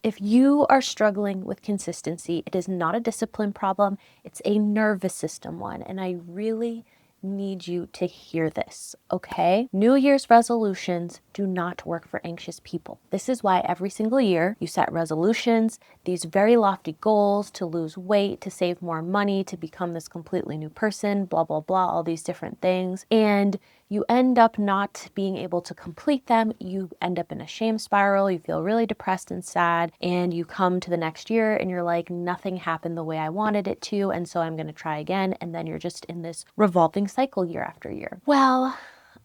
If you are struggling with consistency, it is not a discipline problem, it's a nervous system one. And I really need you to hear this, okay? New Year's resolutions do not work for anxious people. This is why every single year you set resolutions, these very lofty goals to lose weight, to save more money, to become this completely new person, blah, blah, blah, all these different things. And you end up not being able to complete them. You end up in a shame spiral. You feel really depressed and sad. And you come to the next year and you're like, nothing happened the way I wanted it to. And so I'm going to try again. And then you're just in this revolving cycle year after year. Well,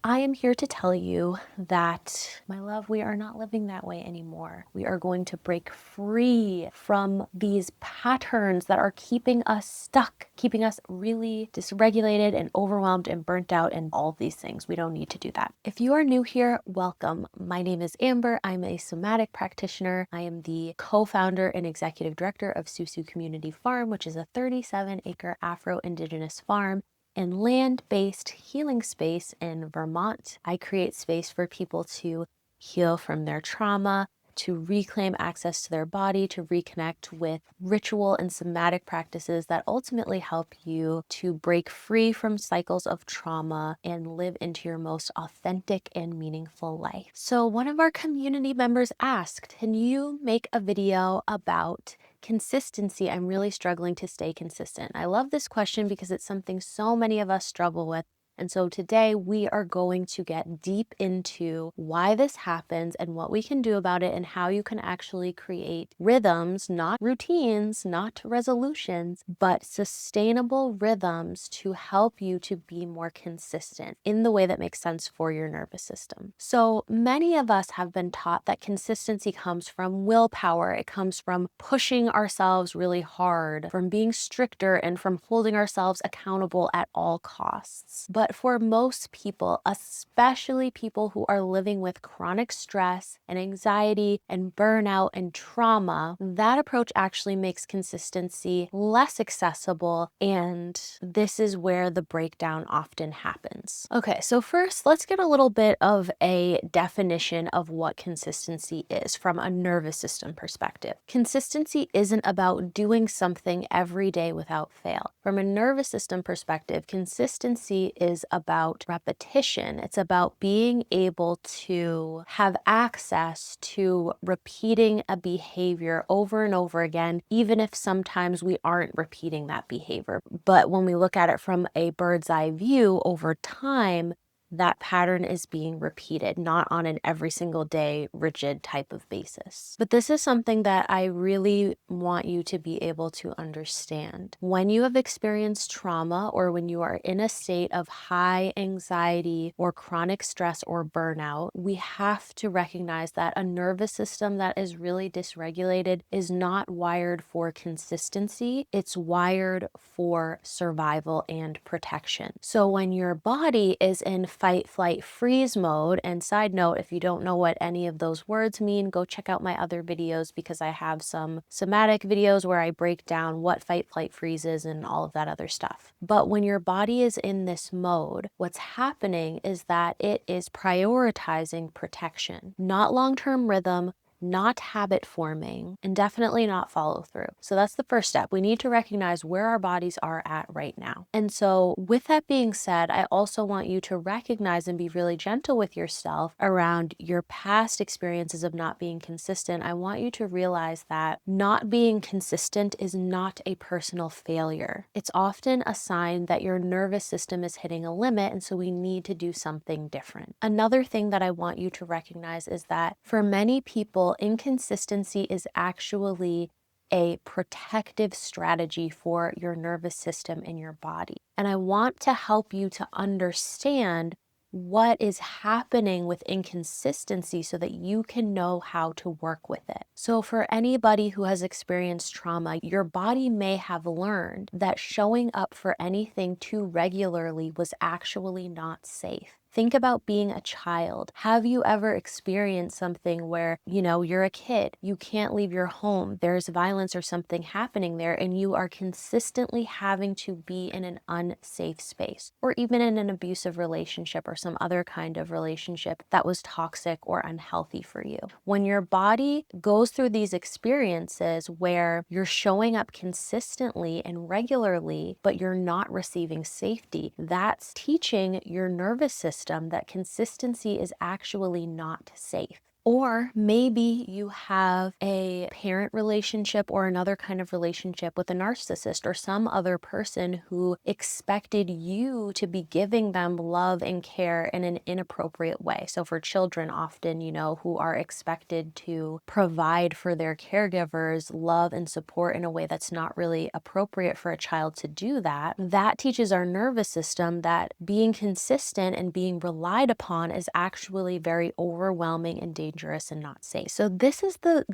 I am here to tell you that, my love, we are not living that way anymore. We are going to break free from these patterns that are keeping us stuck, keeping us really dysregulated and overwhelmed and burnt out and all of these things. We don't need to do that. If you are new here, welcome. My name is Amber. I'm a somatic practitioner. I am the co-founder and executive director of Susu Community Farm, which is a 37-acre Afro-Indigenous farm and land-based healing space in Vermont. I create space for people to heal from their trauma, to reclaim access to their body, to reconnect with ritual and somatic practices that ultimately help you to break free from cycles of trauma and live into your most authentic and meaningful life. So one of our community members asked, can you make a video about consistency? I'm really struggling to stay consistent. I love this question because it's something so many of us struggle with. And so today we are going to get deep into why this happens and what we can do about it and how you can actually create rhythms, not routines, not resolutions, but sustainable rhythms to help you to be more consistent in the way that makes sense for your nervous system. So many of us have been taught that consistency comes from willpower. It comes from pushing ourselves really hard, from being stricter, and from holding ourselves accountable at all costs. But for most people, especially people who are living with chronic stress and anxiety and burnout and trauma, that approach actually makes consistency less accessible, and this is where the breakdown often happens. Okay, so first, let's get a little bit of a definition of what consistency is from a nervous system perspective. Consistency isn't about doing something every day without fail. From a nervous system perspective, consistency is about repetition. It's about being able to have access to repeating a behavior over and over again, even if sometimes we aren't repeating that behavior. But when we look at it from a bird's eye view over time, that pattern is being repeated, not on an every single day rigid type of basis. But this is something that I really want you to be able to understand. When you have experienced trauma or when you are in a state of high anxiety or chronic stress or burnout, we have to recognize that a nervous system that is really dysregulated is not wired for consistency. It's wired for survival and protection. So when your body is in fight, flight, freeze mode, and side note, if you don't know what any of those words mean, go check out my other videos because I have some somatic videos where I break down what fight, flight, freeze is and all of that other stuff. But when your body is in this mode, what's happening is that it is prioritizing protection, not long-term rhythm, not habit forming, and definitely not follow through. So that's the first step. We need to recognize where our bodies are at right now. And so with that being said, I also want you to recognize and be really gentle with yourself around your past experiences of not being consistent. I want you to realize that not being consistent is not a personal failure. It's often a sign that your nervous system is hitting a limit, and so we need to do something different. Another thing that I want you to recognize is that for many people, inconsistency is actually a protective strategy for your nervous system and your body. And I want to help you to understand what is happening with inconsistency so that you can know how to work with it. So for anybody who has experienced trauma, your body may have learned that showing up for anything too regularly was actually not safe. Think about being a child. Have you ever experienced something where, you're a kid, you can't leave your home, there's violence or something happening there, and you are consistently having to be in an unsafe space, or even in an abusive relationship or some other kind of relationship that was toxic or unhealthy for you? When your body goes through these experiences where you're showing up consistently and regularly, but you're not receiving safety, that's teaching your nervous system that consistency is actually not safe. Or maybe you have a parent relationship or another kind of relationship with a narcissist or some other person who expected you to be giving them love and care in an inappropriate way. So for children, often, who are expected to provide for their caregivers love and support in a way that's not really appropriate for a child to do that, that teaches our nervous system that being consistent and being relied upon is actually very overwhelming and dangerous and not safe. So this is the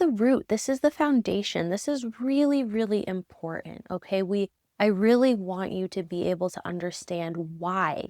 root, this is the foundation. This is really, really important. Okay, I really want you to be able to understand why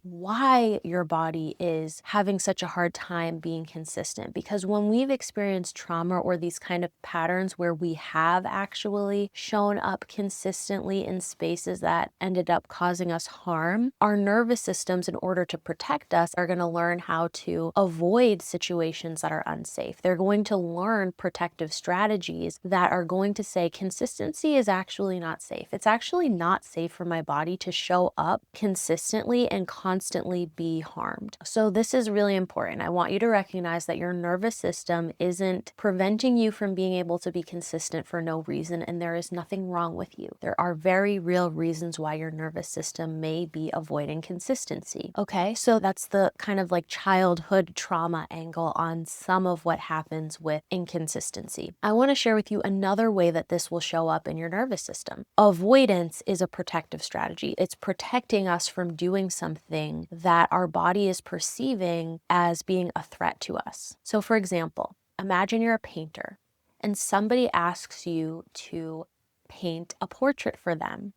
your body is having such a hard time being consistent. Because when we've experienced trauma or these kind of patterns where we have actually shown up consistently in spaces that ended up causing us harm, our nervous systems, in order to protect us, are going to learn how to avoid situations that are unsafe. They're going to learn protective strategies that are going to say consistency is actually not safe. It's actually not safe for my body to show up consistently and constantly be harmed. So this is really important. I want you to recognize that your nervous system isn't preventing you from being able to be consistent for no reason, and there is nothing wrong with you. There are very real reasons why your nervous system may be avoiding consistency. Okay, so that's the kind of like childhood trauma angle on some of what happens with inconsistency. I want to share with you another way that this will show up in your nervous system. Avoidance is a protective strategy. It's protecting us from doing something that our body is perceiving as being a threat to us. So for example, imagine you're a painter and somebody asks you to paint a portrait for them.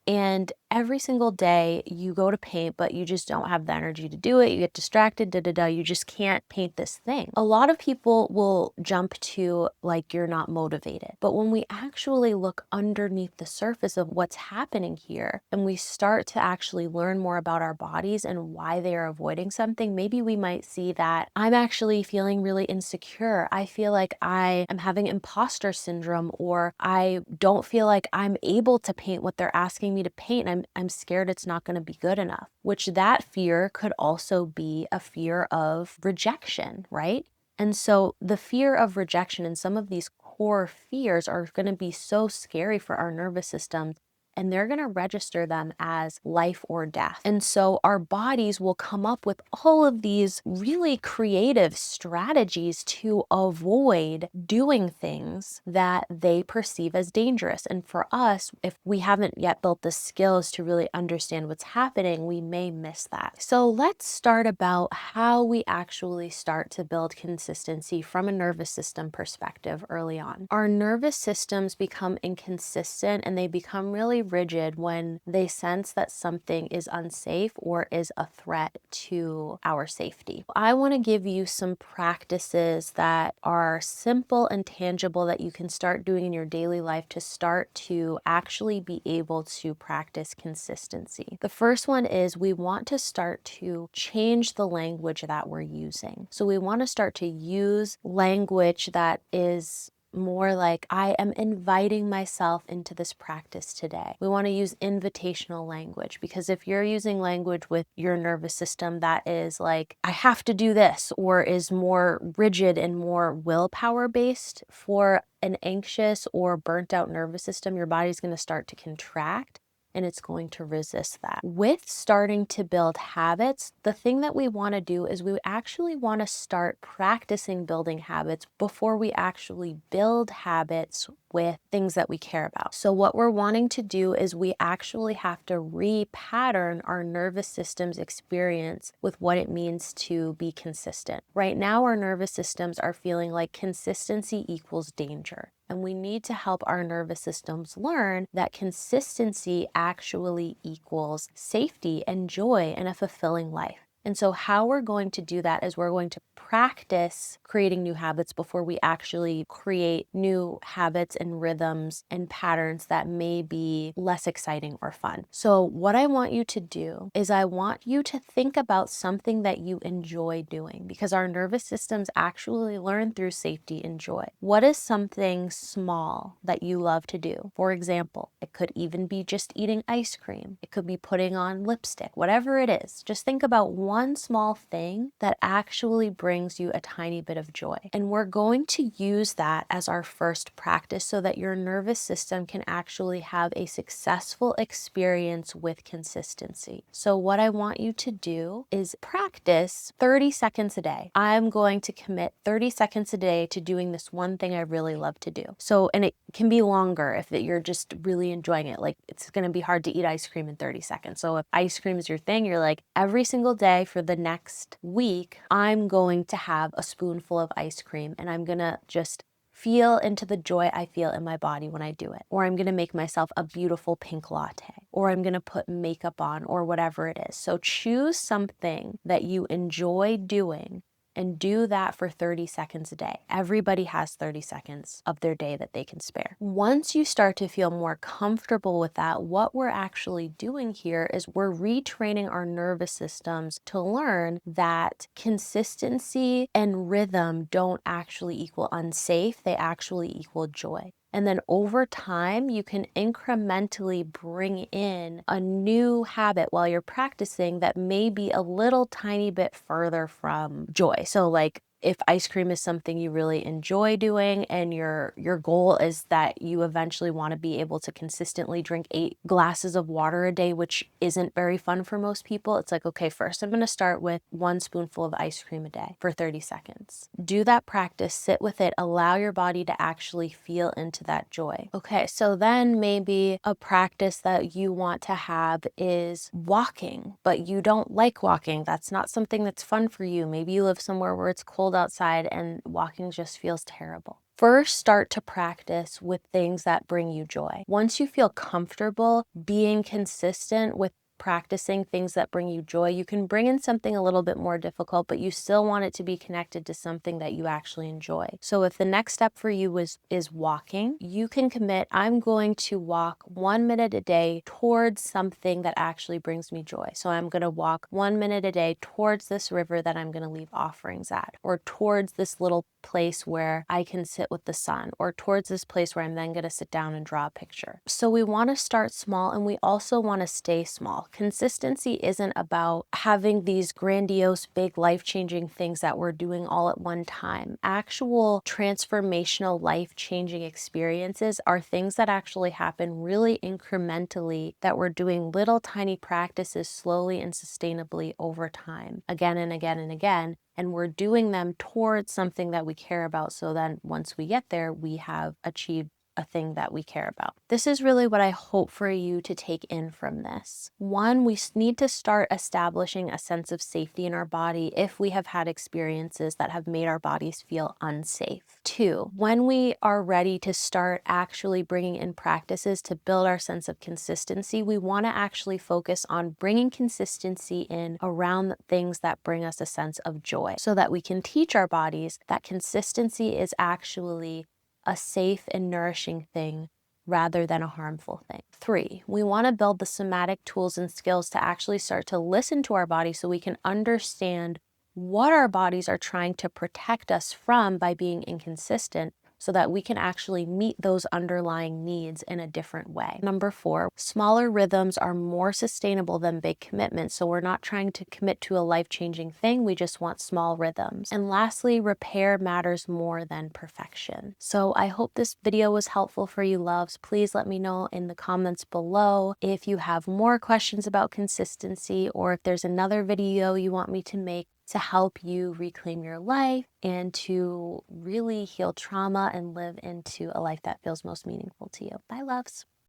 And every single day you go to paint, but you just don't have the energy to do it. You get distracted, you just can't paint this thing. A lot of people will jump to like, you're not motivated. But when we actually look underneath the surface of what's happening here, and we start to actually learn more about our bodies and why they are avoiding something, maybe we might see that I'm actually feeling really insecure. I feel like I am having imposter syndrome, or I don't feel like I'm able to paint what they're asking me to paint. I'm scared it's not going to be good enough, which that fear could also be a fear of rejection, right? And so the fear of rejection and some of these core fears are going to be so scary for our nervous system, and they're going to register them as life or death. And so our bodies will come up with all of these really creative strategies to avoid doing things that they perceive as dangerous. And for us, if we haven't yet built the skills to really understand what's happening, we may miss that. So let's start about how we actually start to build consistency from a nervous system perspective early on. Our nervous systems become inconsistent and they become really rigid when they sense that something is unsafe or is a threat to our safety. I want to give you some practices that are simple and tangible that you can start doing in your daily life to start to actually be able to practice consistency. The first one is we want to start to change the language that we're using. So we want to start to use language that is more like, I am inviting myself into this practice today. We want to use invitational language, because if you're using language with your nervous system that is like, I have to do this, or is more rigid and more willpower based, for an anxious or burnt out nervous system, your body's going to start to contract and it's going to resist that. With starting to build habits, the thing that we want to do is we actually want to start practicing building habits before we actually build habits with things that we care about. So what we're wanting to do is we actually have to repattern our nervous system's experience with what it means to be consistent. Right now, our nervous systems are feeling like consistency equals danger. And we need to help our nervous systems learn that consistency actually equals safety and joy and a fulfilling life. And so how we're going to do that is we're going to practice creating new habits before we actually create new habits and rhythms and patterns that may be less exciting or fun. So what I want you to do is I want you to think about something that you enjoy doing, because our nervous systems actually learn through safety and joy. What is something small that you love to do? For example, it could even be just eating ice cream. It could be putting on lipstick, whatever it is. Just think about one small thing that actually brings you a tiny bit of joy. And we're going to use that as our first practice so that your nervous system can actually have a successful experience with consistency. So what I want you to do is practice 30 seconds a day. I'm going to commit 30 seconds a day to doing this one thing I really love to do. So, and it can be longer if you're just really enjoying it. Like, it's going to be hard to eat ice cream in 30 seconds. So if ice cream is your thing, you're like, every single day for the next week, I'm going to have a spoonful of ice cream and I'm going to just feel into the joy I feel in my body when I do it. Or I'm going to make myself a beautiful pink latte, or I'm going to put makeup on, or whatever it is. So choose something that you enjoy doing and do that for 30 seconds a day. Everybody has 30 seconds of their day that they can spare. Once you start to feel more comfortable with that, what we're actually doing here is we're retraining our nervous systems to learn that consistency and rhythm don't actually equal unsafe, they actually equal joy. And then over time, you can incrementally bring in a new habit while you're practicing that may be a little tiny bit further from joy. So like, if ice cream is something you really enjoy doing and your goal is that you eventually want to be able to consistently drink 8 glasses of water a day, which isn't very fun for most people, it's like, okay, first I'm going to start with 1 spoonful of ice cream a day for 30 seconds. Do that practice, sit with it, allow your body to actually feel into that joy. Okay, so then maybe a practice that you want to have is walking, but you don't like walking. That's not something that's fun for you. Maybe you live somewhere where it's cold outside and walking just feels terrible. First, start to practice with things that bring you joy. Once you feel comfortable being consistent with practicing things that bring you joy, you can bring in something a little bit more difficult, but you still want it to be connected to something that you actually enjoy. So if the next step for you is walking, you can commit, I'm going to walk 1 minute a day towards something that actually brings me joy. So I'm going to walk 1 minute a day towards this river that I'm going to leave offerings at, or towards this little place where I can sit with the sun, or towards this place where I'm then going to sit down and draw a picture. So we want to start small, and we also want to stay small. Consistency isn't about having these grandiose, big, life-changing things that we're doing all at one time. Actual transformational, life-changing experiences are things that actually happen really incrementally, that we're doing little tiny practices slowly and sustainably over time, again and again and again. And we're doing them towards something that we care about, so then once we get there, we have achieved a thing that we care about. This is really what I hope for you to take in from this. One, we need to start establishing a sense of safety in our body if we have had experiences that have made our bodies feel unsafe. Two, when we are ready to start actually bringing in practices to build our sense of consistency, we want to actually focus on bringing consistency in around things that bring us a sense of joy, so that we can teach our bodies that consistency is actually a safe and nourishing thing rather than a harmful thing. Three, we want to build the somatic tools and skills to actually start to listen to our body so we can understand what our bodies are trying to protect us from by being inconsistent, so that we can actually meet those underlying needs in a different way. Number four, smaller rhythms are more sustainable than big commitments. So we're not trying to commit to a life-changing thing. We just want small rhythms. And lastly, repair matters more than perfection. So I hope this video was helpful for you, loves. Please let me know in the comments below if you have more questions about consistency, or if there's another video you want me to make to help you reclaim your life and to really heal trauma and live into a life that feels most meaningful to you. Bye, loves.